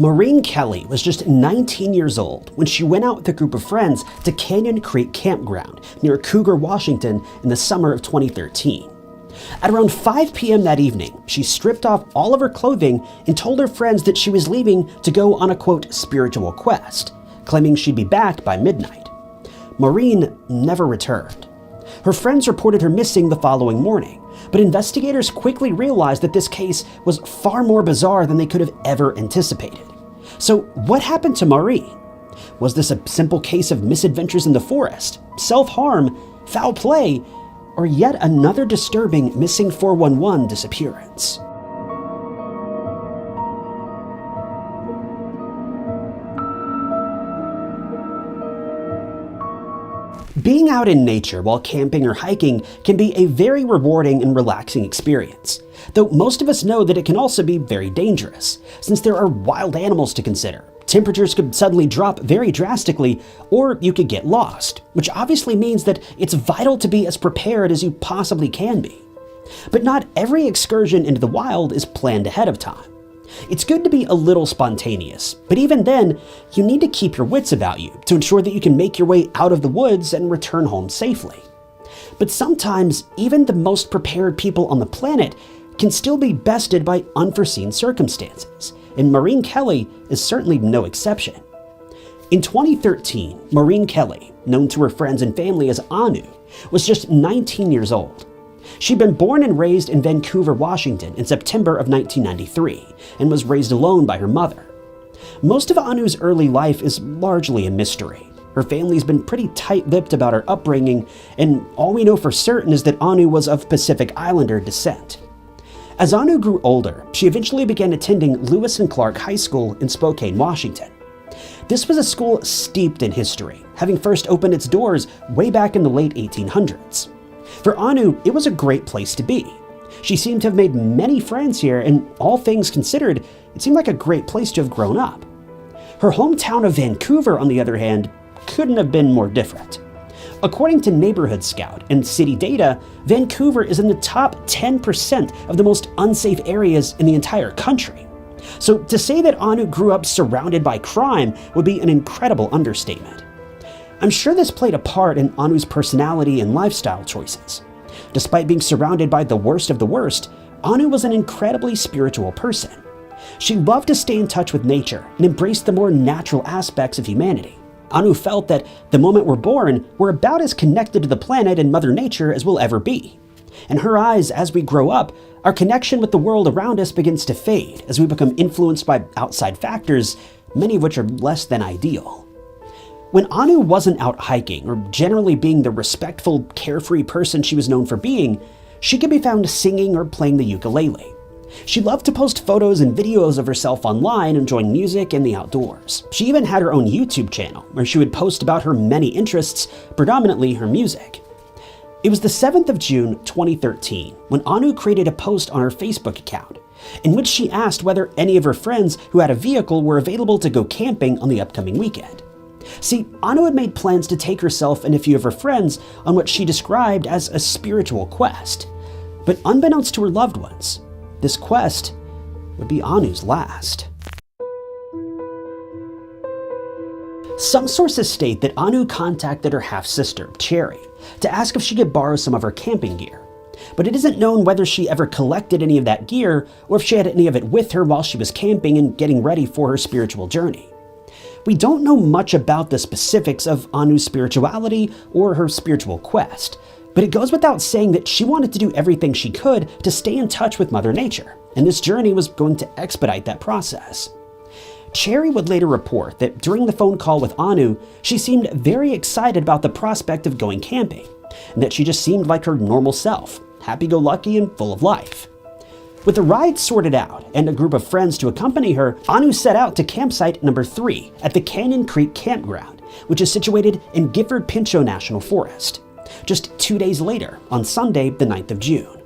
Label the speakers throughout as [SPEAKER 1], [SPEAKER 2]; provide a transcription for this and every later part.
[SPEAKER 1] Maureen Kelly was just 19 years old when she went out with a group of friends to Canyon Creek Campground near Cougar, Washington in the summer of 2013. At around 5 p.m. that evening, she stripped off all of her clothing and told her friends that she was leaving to go on a quote spiritual quest, claiming she'd be back by midnight. Maureen never returned. Her friends reported her missing the following morning, but investigators quickly realized that this case was far more bizarre than they could have ever anticipated. So what happened to Maureen? Was this a simple case of misadventures in the forest, self-harm, foul play, or yet another disturbing missing 411 disappearance? Being out in nature while camping or hiking can be a very rewarding and relaxing experience, though most of us know that it can also be very dangerous, since there are wild animals to consider. Temperatures could suddenly drop very drastically, or you could get lost, which obviously means that it's vital to be as prepared as you possibly can be. But not every excursion into the wild is planned ahead of time. It's good to be a little spontaneous, but even then, you need to keep your wits about you to ensure that you can make your way out of the woods and return home safely. But sometimes, even the most prepared people on the planet can still be bested by unforeseen circumstances, and Maureen Kelly is certainly no exception. In 2013, Maureen Kelly, known to her friends and family as Anu, was just 19 years old. She'd been born and raised in Vancouver, Washington in September of 1993 and was raised alone by her mother. Most of Anu's early life is largely a mystery. Her family's been pretty tight-lipped about her upbringing, and all we know for certain is that Anu was of Pacific Islander descent. As Anu grew older, she eventually began attending Lewis and Clark High School in Spokane, Washington. This was a school steeped in history, having first opened its doors way back in the late 1800s. For Anu, it was a great place to be. She seemed to have made many friends here, and all things considered, it seemed like a great place to have grown up. Her hometown of Vancouver, on the other hand, couldn't have been more different. According to Neighborhood Scout and city data, Vancouver is in the top 10% of the most unsafe areas in the entire country. So to say that Anu grew up surrounded by crime would be an incredible understatement. I'm sure this played a part in Anu's personality and lifestyle choices. Despite being surrounded by the worst of the worst, Anu was an incredibly spiritual person. She loved to stay in touch with nature and embrace the more natural aspects of humanity. Anu felt that the moment we're born, we're about as connected to the planet and Mother Nature as we'll ever be. In her eyes, as we grow up, our connection with the world around us begins to fade as we become influenced by outside factors, many of which are less than ideal. When Anu wasn't out hiking or generally being the respectful, carefree person she was known for being, she could be found singing or playing the ukulele. She loved to post photos and videos of herself online enjoying music and the outdoors. She even had her own YouTube channel where she would post about her many interests, predominantly her music. It was the 7th of June 2013 when Anu created a post on her Facebook account in which she asked whether any of her friends who had a vehicle were available to go camping on the upcoming weekend. See, Anu had made plans to take herself and a few of her friends on what she described as a spiritual quest. But unbeknownst to her loved ones, this quest would be Anu's last. Some sources state that Anu contacted her half-sister, Cherry, to ask if she could borrow some of her camping gear. But it isn't known whether she ever collected any of that gear or if she had any of it with her while she was camping and getting ready for her spiritual journey. We don't know much about the specifics of Anu's spirituality or her spiritual quest, but it goes without saying that she wanted to do everything she could to stay in touch with Mother Nature, and this journey was going to expedite that process. Cherry would later report that during the phone call with Anu, she seemed very excited about the prospect of going camping, and that she just seemed like her normal self, happy-go-lucky and full of life. With the ride sorted out and a group of friends to accompany her, Anu set out to campsite number 3 at the Canyon Creek Campground, which is situated in Gifford-Pinchot National Forest, just 2 days later, on Sunday, the 9th of June.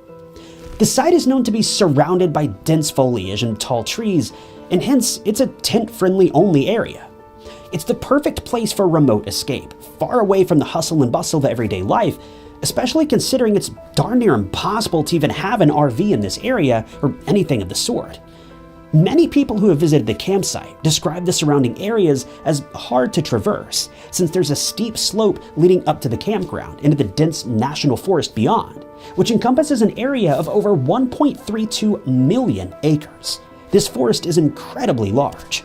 [SPEAKER 1] The site is known to be surrounded by dense foliage and tall trees, and hence it's a tent-friendly only area. It's the perfect place for remote escape, far away from the hustle and bustle of everyday life, especially considering it's darn near impossible to even have an RV in this area or anything of the sort. Many people who have visited the campsite describe the surrounding areas as hard to traverse, since there's a steep slope leading up to the campground into the dense national forest beyond, which encompasses an area of over 1.32 million acres. This forest is incredibly large.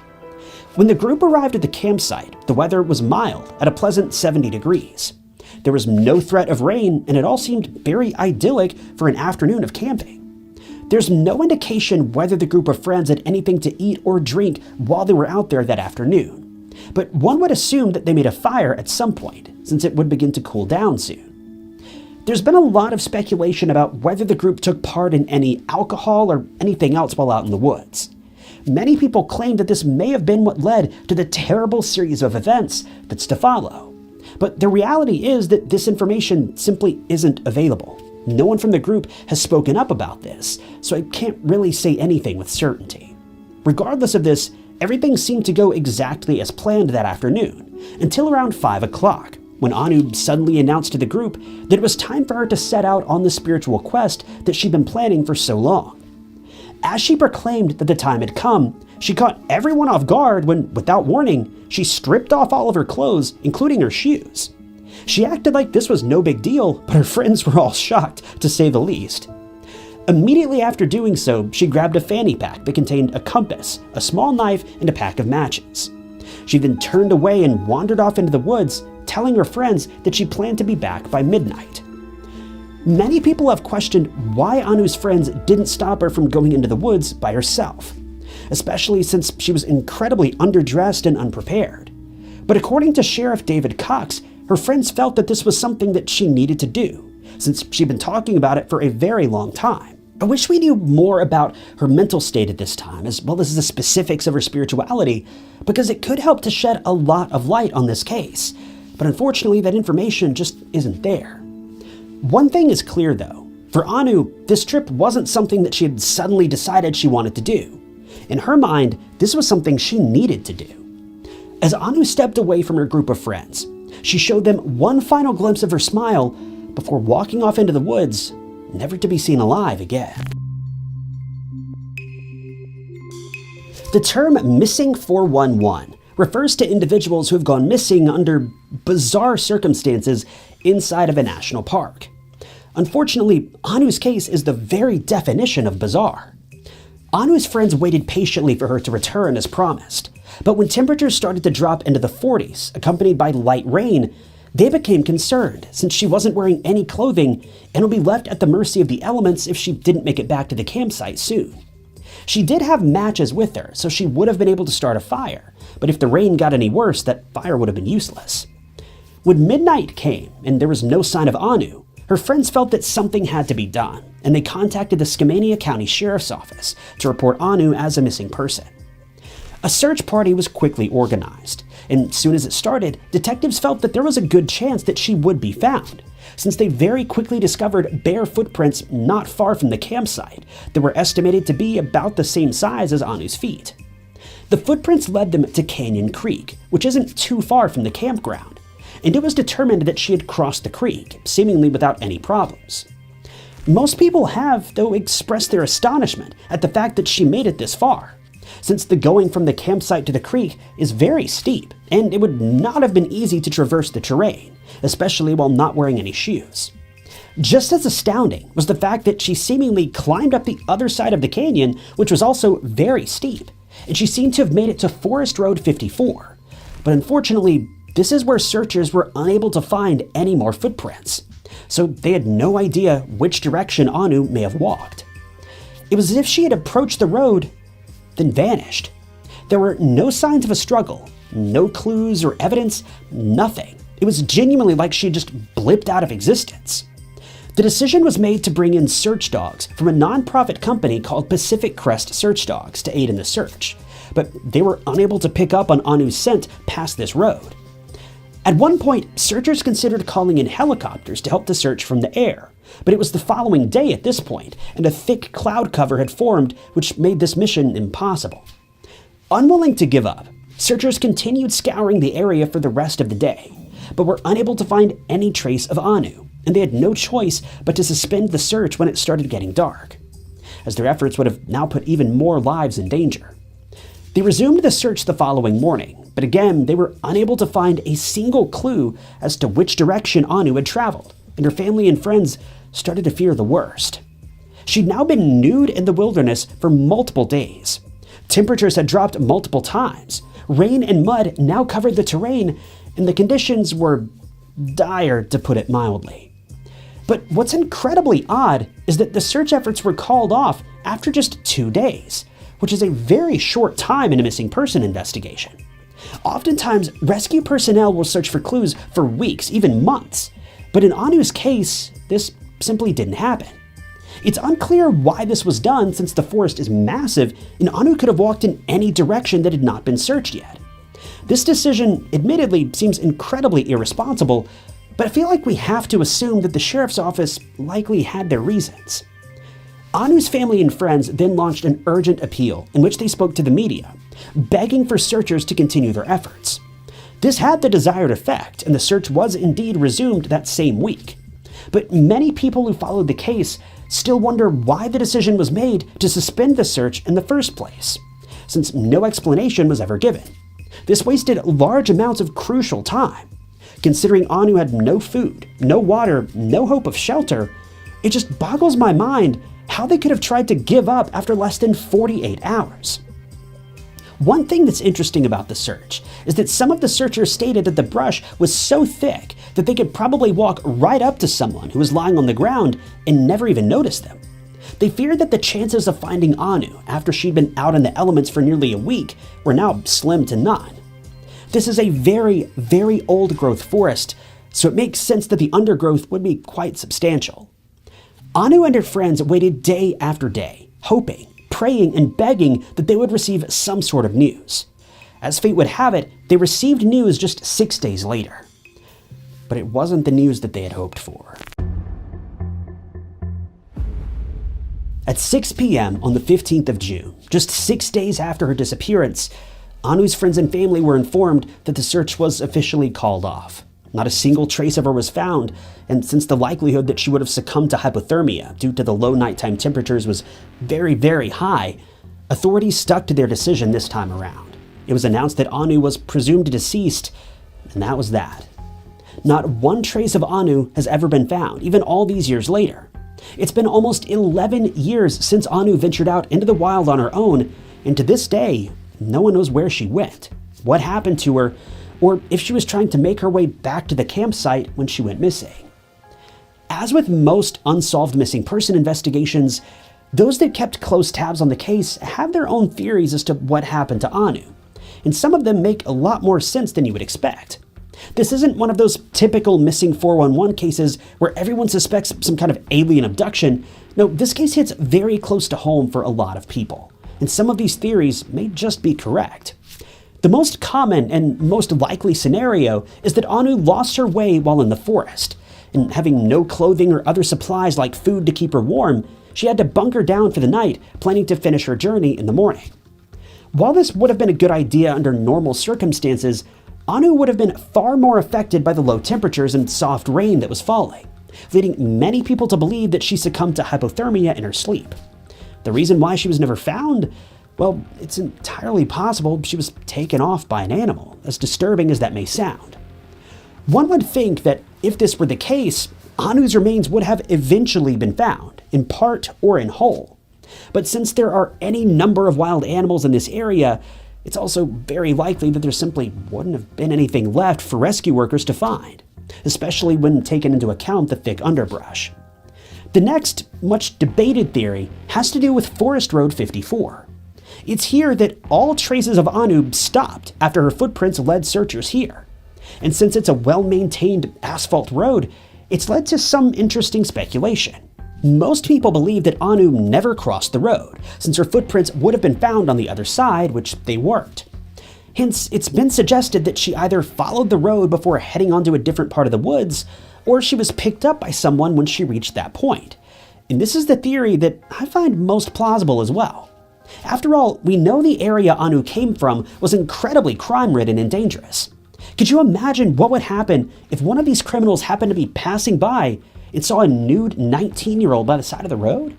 [SPEAKER 1] When the group arrived at the campsite, the weather was mild at a pleasant 70 degrees. There was no threat of rain, and it all seemed very idyllic for an afternoon of camping. There's no indication whether the group of friends had anything to eat or drink while they were out there that afternoon, but one would assume that they made a fire at some point, since it would begin to cool down soon. There's been a lot of speculation about whether the group took part in any alcohol or anything else while out in the woods. Many people claim that this may have been what led to the terrible series of events that's to follow. But the reality is that this information simply isn't available. No one from the group has spoken up about this, so I can't really say anything with certainty. Regardless of this, everything seemed to go exactly as planned that afternoon, until around 5 o'clock, when Anu suddenly announced to the group that it was time for her to set out on the spiritual quest that she'd been planning for so long. As she proclaimed that the time had come, she caught everyone off guard when, without warning, she stripped off all of her clothes, including her shoes. She acted like this was no big deal, but her friends were all shocked, to say the least. Immediately after doing so, she grabbed a fanny pack that contained a compass, a small knife, and a pack of matches. She then turned away and wandered off into the woods, telling her friends that she planned to be back by midnight. Many people have questioned why Anu's friends didn't stop her from going into the woods by herself, especially since she was incredibly underdressed and unprepared. But according to Sheriff David Cox, her friends felt that this was something that she needed to do, since she'd been talking about it for a very long time. I wish we knew more about her mental state at this time, as well as the specifics of her spirituality, because it could help to shed a lot of light on this case. But unfortunately, that information just isn't there. One thing is clear though. For Anu, this trip wasn't something that she had suddenly decided she wanted to do. In her mind, this was something she needed to do. As Anu stepped away from her group of friends, she showed them one final glimpse of her smile before walking off into the woods, never to be seen alive again. The term missing 411 refers to individuals who have gone missing under bizarre circumstances inside of a national park. Unfortunately, Anu's case is the very definition of bizarre. Anu's friends waited patiently for her to return as promised, but when temperatures started to drop into the 40s, accompanied by light rain, they became concerned since she wasn't wearing any clothing and would be left at the mercy of the elements if she didn't make it back to the campsite soon. She did have matches with her, so she would have been able to start a fire, but if the rain got any worse, that fire would have been useless. When midnight came and there was no sign of Anu, her friends felt that something had to be done, and they contacted the Skamania County Sheriff's Office to report Anu as a missing person. A search party was quickly organized, and soon as it started, detectives felt that there was a good chance that she would be found, since they very quickly discovered bare footprints not far from the campsite that were estimated to be about the same size as Anu's feet. The footprints led them to Canyon Creek, which isn't too far from the campground, and it was determined that she had crossed the creek, seemingly without any problems. Most people have, though, expressed their astonishment at the fact that she made it this far, since the going from the campsite to the creek is very steep, and it would not have been easy to traverse the terrain, especially while not wearing any shoes. Just as astounding was the fact that she seemingly climbed up the other side of the canyon, which was also very steep, and she seemed to have made it to Forest Road 54. But unfortunately, this is where searchers were unable to find any more footprints, so they had no idea which direction Anu may have walked. It was as if she had approached the road, then vanished. There were no signs of a struggle, no clues or evidence, nothing. It was genuinely like she just blipped out of existence. The decision was made to bring in search dogs from a nonprofit company called Pacific Crest Search Dogs to aid in the search, but they were unable to pick up on Anu's scent past this road. At one point, searchers considered calling in helicopters to help the search from the air, but it was the following day at this point, and a thick cloud cover had formed, which made this mission impossible. Unwilling to give up, searchers continued scouring the area for the rest of the day, but were unable to find any trace of Anu, and they had no choice but to suspend the search when it started getting dark. as their efforts would have now put even more lives in danger. They resumed the search the following morning, but again, they were unable to find a single clue as to which direction Anu had traveled, and her family and friends started to fear the worst. She'd now been nude in the wilderness for multiple days. Temperatures had dropped multiple times. Rain and mud now covered the terrain, and the conditions were dire, to put it mildly. But what's incredibly odd is that the search efforts were called off after just 2 days, which is a very short time in a missing person investigation. Oftentimes, rescue personnel will search for clues for weeks, even months, but in Anu's case, this simply didn't happen. It's unclear why this was done since the forest is massive and Anu could have walked in any direction that had not been searched yet. This decision admittedly seems incredibly irresponsible, but I feel like we have to assume that the sheriff's office likely had their reasons. Anu's family and friends then launched an urgent appeal in which they spoke to the media, begging for searchers to continue their efforts. This had the desired effect, and the search was indeed resumed that same week. But many people who followed the case still wonder why the decision was made to suspend the search in the first place, since no explanation was ever given. This wasted large amounts of crucial time. Considering Anu had no food, no water, no hope of shelter, it just boggles my mind how they could have tried to give up after less than 48 hours. One thing that's interesting about the search is that some of the searchers stated that the brush was so thick that they could probably walk right up to someone who was lying on the ground and never even notice them. They feared that the chances of finding Anu after she'd been out in the elements for nearly a week were now slim to none. This is a very, very old growth forest, so it makes sense that the undergrowth would be quite substantial. Anu and her friends waited day after day, hoping, praying, and begging that they would receive some sort of news. As fate would have it, they received news just 6 days later. But it wasn't the news that they had hoped for. At 6 p.m. on the 15th of June, just 6 days after her disappearance, Anu's friends and family were informed that the search was officially called off. Not a single trace of her was found, and since the likelihood that she would have succumbed to hypothermia due to the low nighttime temperatures was very, very high, authorities stuck to their decision this time around. It was announced that Anu was presumed deceased, and that was that. Not one trace of Anu has ever been found, even all these years later. It's been almost 11 years since Anu ventured out into the wild on her own, and to this day, no one knows where she went, what happened to her, or if she was trying to make her way back to the campsite when she went missing. As with most unsolved missing person investigations, those that kept close tabs on the case have their own theories as to what happened to Anu, and some of them make a lot more sense than you would expect. This isn't one of those typical missing 411 cases where everyone suspects some kind of alien abduction. No, this case hits very close to home for a lot of people, and some of these theories may just be correct. The most common and most likely scenario is that Anu lost her way while in the forest, and having no clothing or other supplies like food to keep her warm, she had to bunker down for the night, planning to finish her journey in the morning. While this would have been a good idea under normal circumstances, Anu would have been far more affected by the low temperatures and soft rain that was falling, leading many people to believe that she succumbed to hypothermia in her sleep. The reason why she was never found? Well, it's entirely possible she was taken off by an animal, as disturbing as that may sound. One would think that if this were the case, Anu's remains would have eventually been found, in part or in whole. But since there are any number of wild animals in this area, it's also very likely that there simply wouldn't have been anything left for rescue workers to find, especially when taken into account the thick underbrush. The next, much debated theory has to do with Forest Road 54. It's here that all traces of Anu stopped after her footprints led searchers here. And since it's a well-maintained asphalt road, it's led to some interesting speculation. Most people believe that Anu never crossed the road, since her footprints would have been found on the other side, which they weren't. Hence, it's been suggested that she either followed the road before heading onto a different part of the woods, or she was picked up by someone when she reached that point. And this is the theory that I find most plausible as well. After all, we know the area Anu came from was incredibly crime-ridden and dangerous. Could you imagine what would happen if one of these criminals happened to be passing by and saw a nude 19-year-old by the side of the road?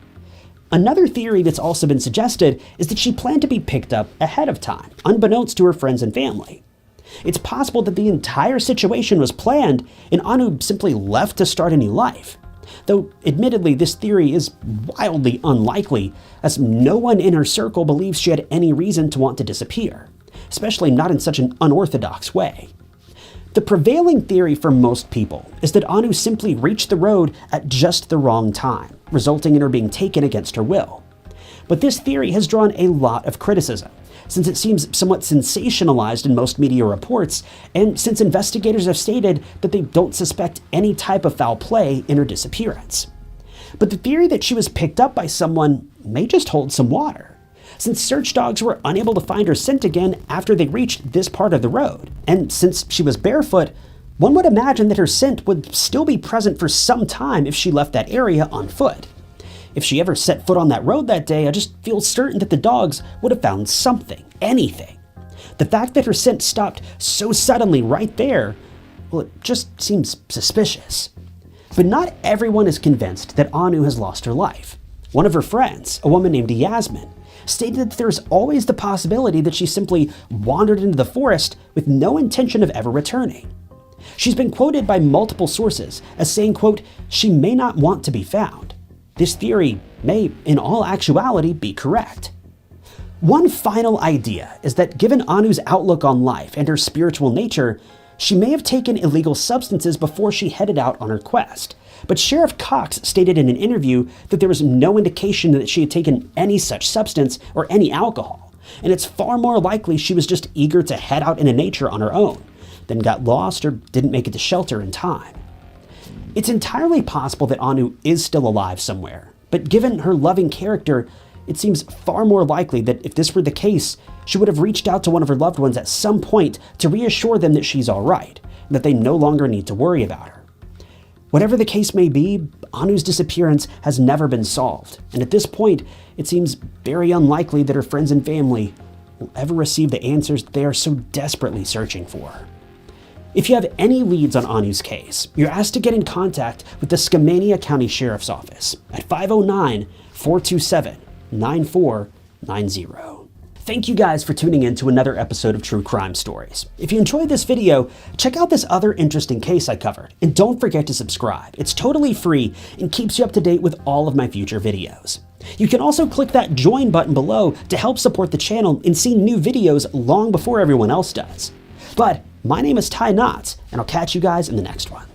[SPEAKER 1] Another theory that's also been suggested is that she planned to be picked up ahead of time, unbeknownst to her friends and family. It's possible that the entire situation was planned and Anu simply left to start a new life. Though, admittedly, this theory is wildly unlikely, as no one in her circle believes she had any reason to want to disappear, especially not in such an unorthodox way. The prevailing theory for most people is that Anu simply reached the road at just the wrong time, resulting in her being taken against her will. But this theory has drawn a lot of criticism, since it seems somewhat sensationalized in most media reports, and since investigators have stated that they don't suspect any type of foul play in her disappearance. But the theory that she was picked up by someone may just hold some water, since search dogs were unable to find her scent again after they reached this part of the road, and since she was barefoot, one would imagine that her scent would still be present for some time if she left that area on foot. If she ever set foot on that road that day, I just feel certain that the dogs would have found something, anything. The fact that her scent stopped so suddenly right there, well, it just seems suspicious. But not everyone is convinced that Anu has lost her life. One of her friends, a woman named Yasmin, stated that there's always the possibility that she simply wandered into the forest with no intention of ever returning. She's been quoted by multiple sources as saying, quote, "She may not want to be found." This theory may, in all actuality, be correct. One final idea is that given Anu's outlook on life and her spiritual nature, she may have taken illegal substances before she headed out on her quest. But Sheriff Cox stated in an interview that there was no indication that she had taken any such substance or any alcohol, and it's far more likely she was just eager to head out into nature on her own, then got lost or didn't make it to shelter in time. It's entirely possible that Anu is still alive somewhere, but given her loving character, it seems far more likely that if this were the case, she would have reached out to one of her loved ones at some point to reassure them that she's all right, and that they no longer need to worry about her. Whatever the case may be, Anu's disappearance has never been solved, and at this point, it seems very unlikely that her friends and family will ever receive the answers they are so desperately searching for. If you have any leads on Anu's case, you're asked to get in contact with the Skamania County Sheriff's Office at 509-427-9490. Thank you guys for tuning in to another episode of True Crime Stories. If you enjoyed this video, check out this other interesting case I covered, and don't forget to subscribe. It's totally free and keeps you up to date with all of my future videos. You can also click that join button below to help support the channel and see new videos long before everyone else does. But my name is Ty Knotts, and I'll catch you guys in the next one.